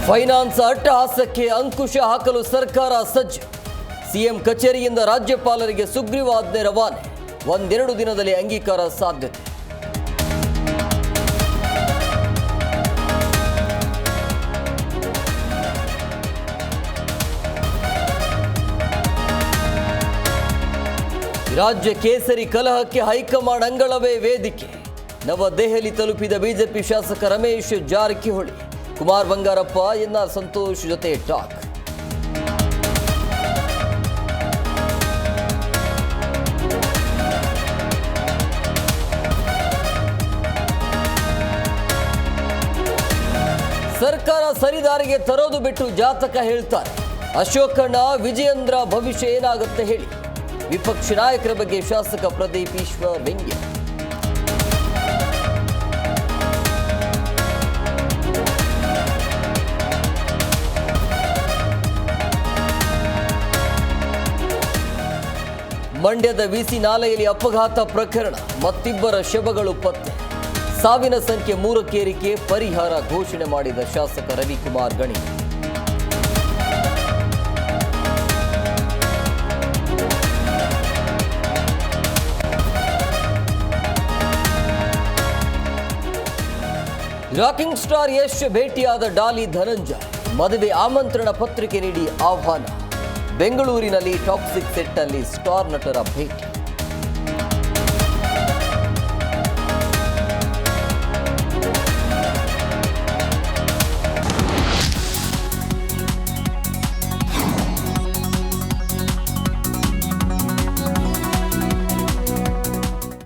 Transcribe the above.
Finance ಅಟ್ಟಹಾಸಕ್ಕೆ ಅಂಕುಶ ಹಾಕಲು ಸರ್ಕಾರ ಸಜ್ಜು. ಸಿಎಂ ಕಚೇರಿಯಿಂದ ರಾಜ್ಯಪಾಲರಿಗೆ ಸುಗ್ರೀವಾಜ್ಞೆ ರವಾನೆ. ಒಂದೆರಡು ದಿನದಲ್ಲಿ ಅಂಗೀಕಾರ ಸಾಧ್ಯತೆ. ರಾಜ್ಯ ಕೇಸರಿ ಕಲಹಕ್ಕೆ ಹೈಕಮಾಂಡ್ ಅಂಗಳವೇ ವೇದಿಕೆ. ನವದೆಹಲಿ ತಲುಪಿದ ಬಿಜೆಪಿ ಶಾಸಕ ರಮೇಶ್ ಜಾರಕಿಹೊಳಿ, ಕುಮಾರ್ ಬಂಗಾರಪ್ಪ, ಎನ್ಆರ್ ಸಂತೋಷ್ ಜೊತೆ ಟಾಕ್. ಸರ್ಕಾರ ಸರಿದಾರಿಗೆ ತರೋದು ಬಿಟ್ಟು ಜಾತಕ ಹೇಳ್ತಾರೆ. ಅಶೋಕಣ್ಣ, ವಿಜಯೇಂದ್ರ ಭವಿಷ್ಯ ಏನಾಗುತ್ತೆ ಹೇಳಿ. ವಿಪಕ್ಷ ನಾಯಕರ ಬಗ್ಗೆ ಶಾಸಕ ಪ್ರದೀಪ್ ಈಶ್ವರ್ ವ್ಯಂಗ್ಯ. ಮಂಡ್ಯದ ವಿಸಿ ನಾಲೆಯಲ್ಲಿ ಅಪಘಾತ ಪ್ರಕರಣ, ಮತ್ತಿಬ್ಬರ ಶವಗಳು ಪತ್ತೆ. ಸಾವಿನ ಸಂಖ್ಯೆ 3ಕ್ಕೇರಿಕೆ, ಪರಿಹಾರ ಘೋಷಣೆ ಮಾಡಿದ ಶಾಸಕ ರವಿಕುಮಾರ್ ಗಣಿ. ರಾಕಿಂಗ್ ಸ್ಟಾರ್ ಯಶ್ ಭೇಟಿಯಾದ ಡಾಲಿ ಧನಂಜಯ್, ಮದುವೆ ಆಮಂತ್ರಣ ಪತ್ರಿಕೆ ನೀಡಿ ಆಹ್ವಾನ. ಬೆಂಗಳೂರಿನಲ್ಲಿ ಟಾಕ್ಸಿಕ್ ಸೆಟ್ನಲ್ಲಿ ಸ್ಟಾರ್ ನಟರ ಭೇಟಿ.